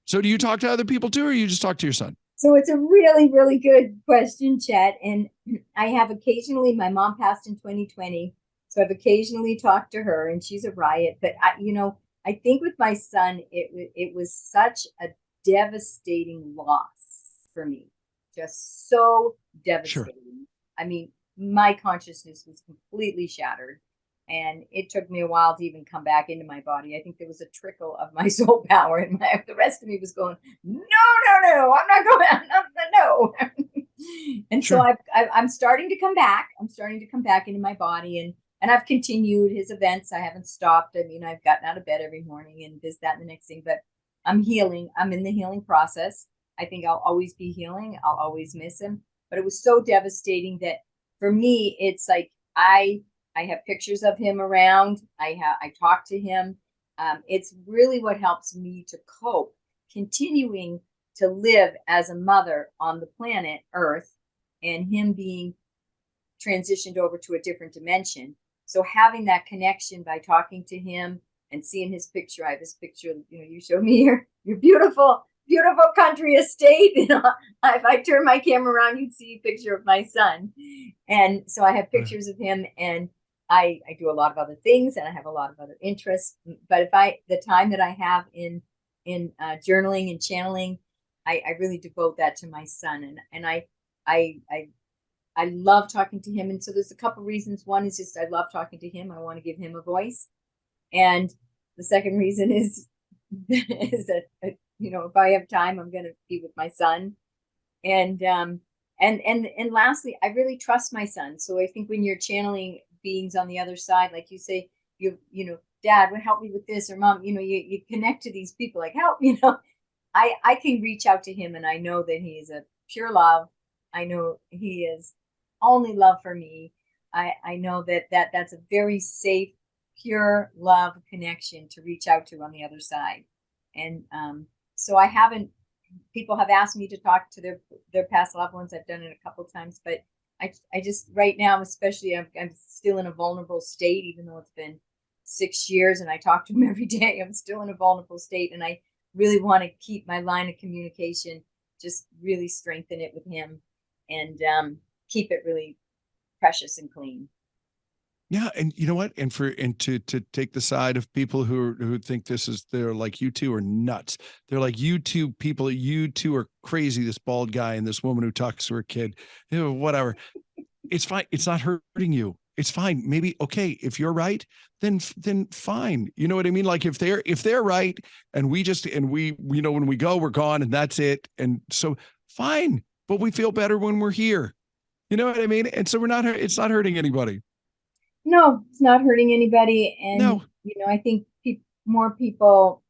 So do you talk to other people too, or you just talk to your son? So it's a really, really good question, Chet. And I have occasionally, my mom passed in 2020. So I've occasionally talked to her and she's a riot. But I think with my son, it was such a devastating loss for me. Just so Sure. devastating. I mean, my consciousness was completely shattered. And it took me a while to even come back into my body. I think there was a trickle of my soul power, and the rest of me was going, no, no, no, I'm not going, no. And so Sure. I'm starting to come back. I'm starting to come back into my body, and I've continued his events. I haven't stopped. I mean, I've gotten out of bed every morning and this, that, and the next thing. But I'm healing. I'm in the healing process. I think I'll always be healing. I'll always miss him. But it was so devastating that for me, it's like I have pictures of him around. I talk to him. It's really what helps me to cope, continuing to live as a mother on the planet Earth, and him being transitioned over to a different dimension. So having that connection by talking to him and seeing his picture, I have his picture, you showed me your beautiful, beautiful country estate. If I turn my camera around, you'd see a picture of my son. And so I have pictures of him, and I do a lot of other things, and I have a lot of other interests. But the time that I have in journaling and channeling, I really devote that to my son, and I love talking to him. And so there's a couple reasons. One is just I love talking to him. I want to give him a voice. And the second reason is that if I have time, I'm going to be with my son. And lastly, I really trust my son. So I think when you're channeling beings on the other side, like you say, Dad, would help me with this, or Mom, you connect to these people, like help, I can reach out to him, and I know that he is a pure love. I know he is only love for me. I know that's a very safe, pure love connection to reach out to on the other side. And so I haven't, people have asked me to talk to their past loved ones. I've done it a couple of times, but I just right now, especially, I'm still in a vulnerable state, even though it's been 6 years and I talk to him every day. I'm still in a vulnerable state, and I really want to keep my line of communication, just really strengthen it with him, and keep it really precious and clean. Yeah, and you know what? And to take the side of people who think they're like, you two are nuts. They're like, you two are crazy. This bald guy and this woman who talks to her kid, whatever. It's fine. It's not hurting you. It's fine. Maybe okay. If you're right, then fine. You know what I mean? Like if they're right, and we when we go, we're gone, and that's it. And so fine. But we feel better when we're here. You know what I mean? And so it's not hurting anybody. No, it's not hurting anybody. And, No. I think more people,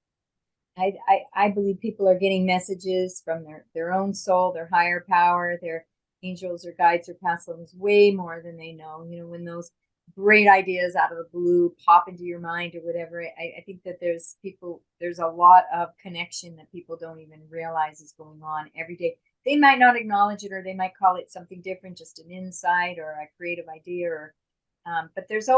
I believe people are getting messages from their own soul, their higher power, their angels or guides or past lives, way more than they know. When those great ideas out of the blue pop into your mind or whatever, I think that there's a lot of connection that people don't even realize is going on every day. They might not acknowledge it, or they might call it something different, just an insight or a creative idea, or but there's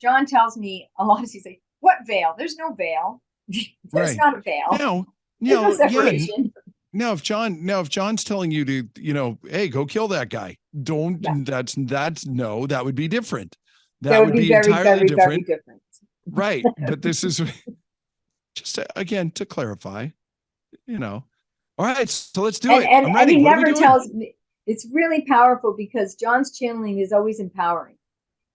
John tells me a lot. He's like, what veil? There's no veil. There's Right. not a veil. There's no Yeah. separation. Now, if John's telling you to, hey, go kill that guy, don't, Yeah. that's no, that would be different. That would be very, entirely very, very different. different. Right. But this is just again, to clarify, all right, so let's do it. I'm And ready. he What are we never doing? tells me. It's really powerful because John's channeling is always empowering.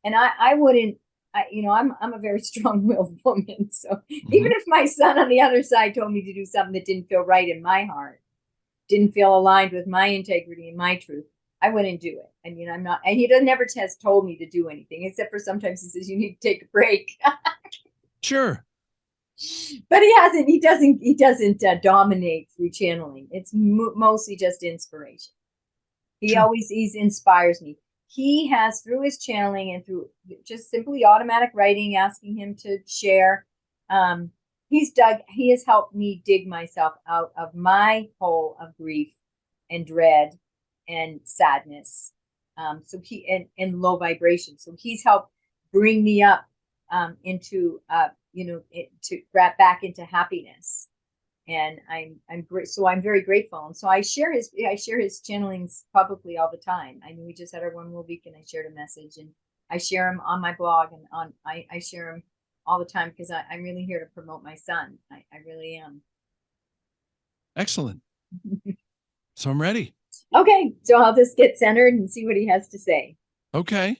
And I wouldn't, I'm a very strong-willed woman. So even if my son on the other side told me to do something that didn't feel right in my heart, didn't feel aligned with my integrity and my truth, I wouldn't do it. And I'm not, and he never has told me to do anything, except for sometimes he says you need to take a break. Sure. But he doesn't dominate through channeling. It's mostly just inspiration. Sure. He inspires me. He has, through his channeling and through just simply automatic writing, asking him to share, he has helped me dig myself out of my hole of grief and dread and sadness. And low vibration. So he's helped bring me up into to wrap back into happiness. And I'm great. So I'm very grateful. And so I share his channelings publicly all the time. I mean, we just had our one more week, and I shared a message, and I share them on my blog, and I share them all the time because I'm really here to promote my son. I really am. Excellent. So I'm ready. Okay, so I'll just get centered and see what he has to say. Okay.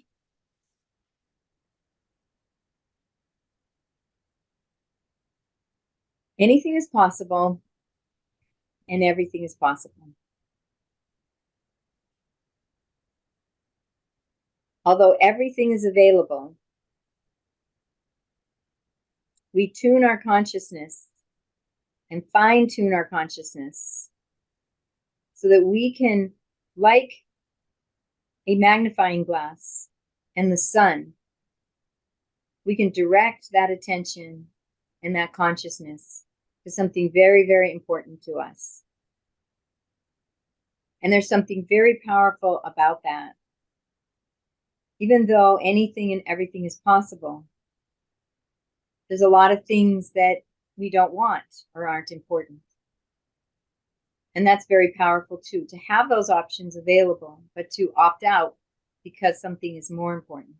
Anything is possible, and everything is possible. Although everything is available, we tune our consciousness and fine tune our consciousness so that we can, like a magnifying glass and the sun, we can direct that attention and that consciousness to something very, very important to us. And there's something very powerful about that. Even though anything and everything is possible, there's a lot of things that we don't want or aren't important. And that's very powerful too, to have those options available, but to opt out because something is more important.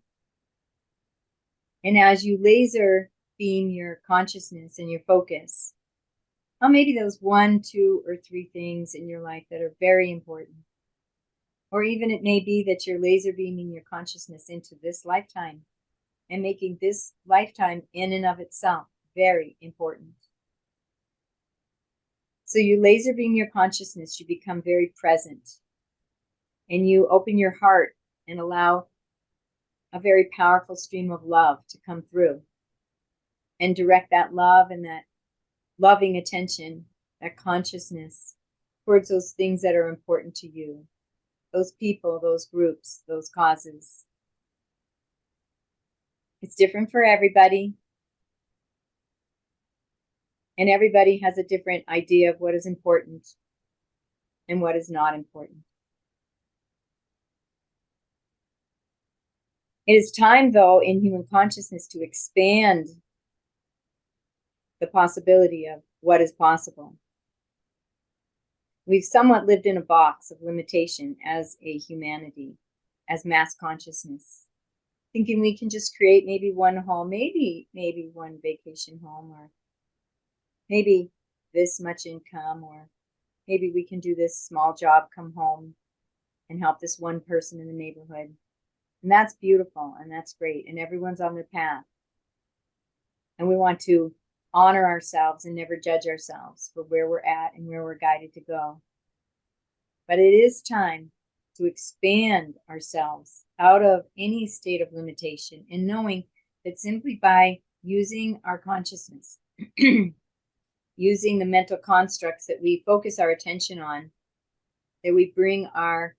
And as you laser beam your consciousness and your focus on maybe those 1, 2, or 3 things in your life that are very important, or even it may be that you're laser beaming your consciousness into this lifetime and making this lifetime in and of itself very important. So you laser beam your consciousness, you become very present, and you open your heart and allow a very powerful stream of love to come through and direct that love and that loving attention, that consciousness towards those things that are important to you, those people, those groups, those causes. It's different for everybody. And everybody has a different idea of what is important and what is not important. It is time, though, in human consciousness to expand the possibility of what is possible. We've somewhat lived in a box of limitation as a humanity, as mass consciousness, thinking we can just create maybe one home, maybe one vacation home, or maybe this much income, or maybe we can do this small job, come home and help this one person in the neighborhood. And that's beautiful and that's great. And everyone's on their path. And we want to honor ourselves and never judge ourselves for where we're at and where we're guided to go. But it is time to expand ourselves out of any state of limitation and knowing that simply by using our consciousness, using the mental constructs that we focus our attention on, that we bring our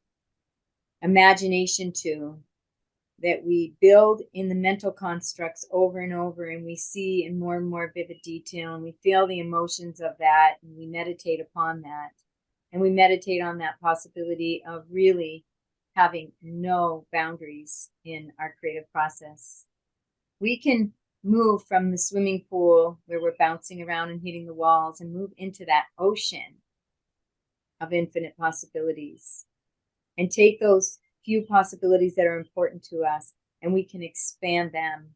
imagination to, that we build in the mental constructs over and over, and we see in more and more vivid detail, and we feel the emotions of that, and we meditate upon that. And we meditate on that possibility of really having no boundaries in our creative process. We can move from the swimming pool where we're bouncing around and hitting the walls and move into that ocean of infinite possibilities and take those few possibilities that are important to us, and we can expand them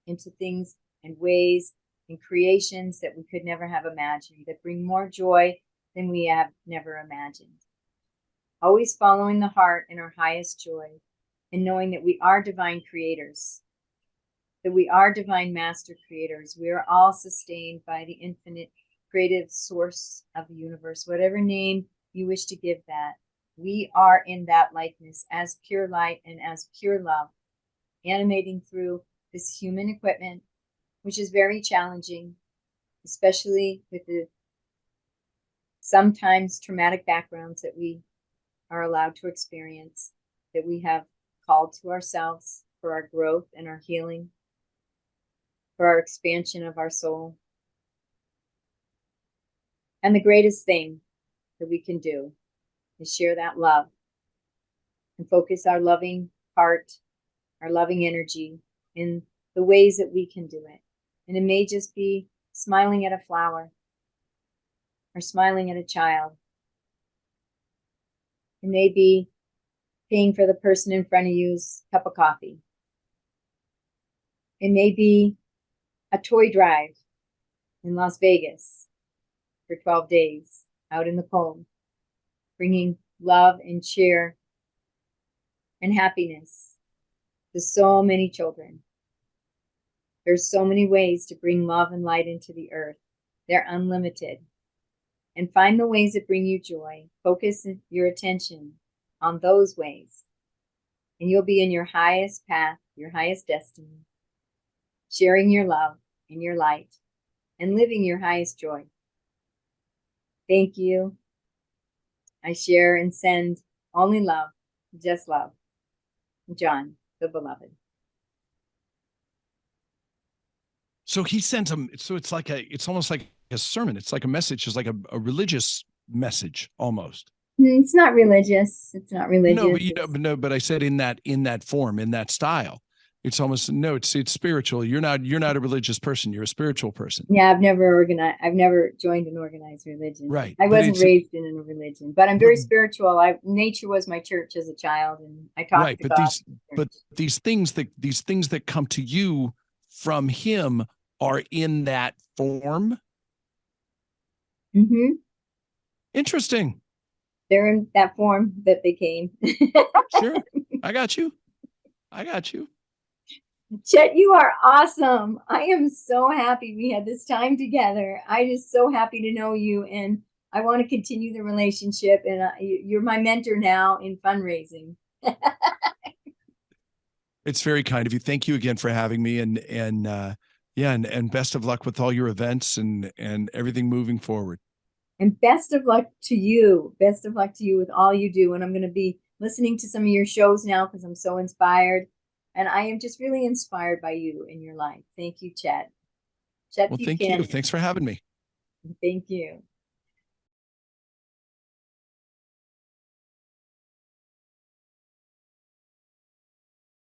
into things and ways and creations that we could never have imagined, that bring more joy than we have never imagined. Always following the heart and our highest joy, and knowing that we are divine creators, that we are divine master creators. We are all sustained by the infinite creative source of the universe, whatever name you wish to give that. We are in that likeness as pure light and as pure love, animating through this human equipment, which is very challenging, especially with the sometimes traumatic backgrounds that we are allowed to experience, that we have called to ourselves for our growth and our healing, for our expansion of our soul. And the greatest thing that we can do is share that love and focus our loving heart, our loving energy in the ways that we can do it. And it may just be smiling at a flower or smiling at a child. It may be paying for the person in front of you's cup of coffee. It may be a toy drive in Las Vegas for 12 days out in the cold, bringing love, and cheer and happiness to so many children. There's so many ways to bring love and light into the earth. They're unlimited. And find the ways that bring you joy. Focus your attention on those ways, and you'll be in your highest path, your highest destiny, sharing your love and your light and living your highest joy. Thank you. I share and send only love, just love. John, the beloved. So he sent him. So it's almost like a sermon. It's like a message. It's like a religious message almost. It's not religious. It's not religious. No, but I said in that form, in that style. It's almost no. It's spiritual. You're not a religious person. You're a spiritual person. Yeah, I've never joined an organized religion. Right. I wasn't raised in a religion, but I'm very spiritual. Nature was my church as a child, and I talked to God. But these things that come to you from Him are in that form. Mm-hmm. Interesting. They're in that form that they came. Sure. I got you. Chet, you are awesome. I am so happy we had this time together. I'm just so happy to know you, and I want to continue the relationship. And you're my mentor now in fundraising. It's very kind of you. Thank you again for having me, and best of luck with all your events and everything moving forward. And best of luck to you. Best of luck to you with all you do. And I'm going to be listening to some of your shows now because I'm so inspired. And I am just really inspired by you in your life. Thank you, Chet. Well, thank you. Thanks for having me. Thank you.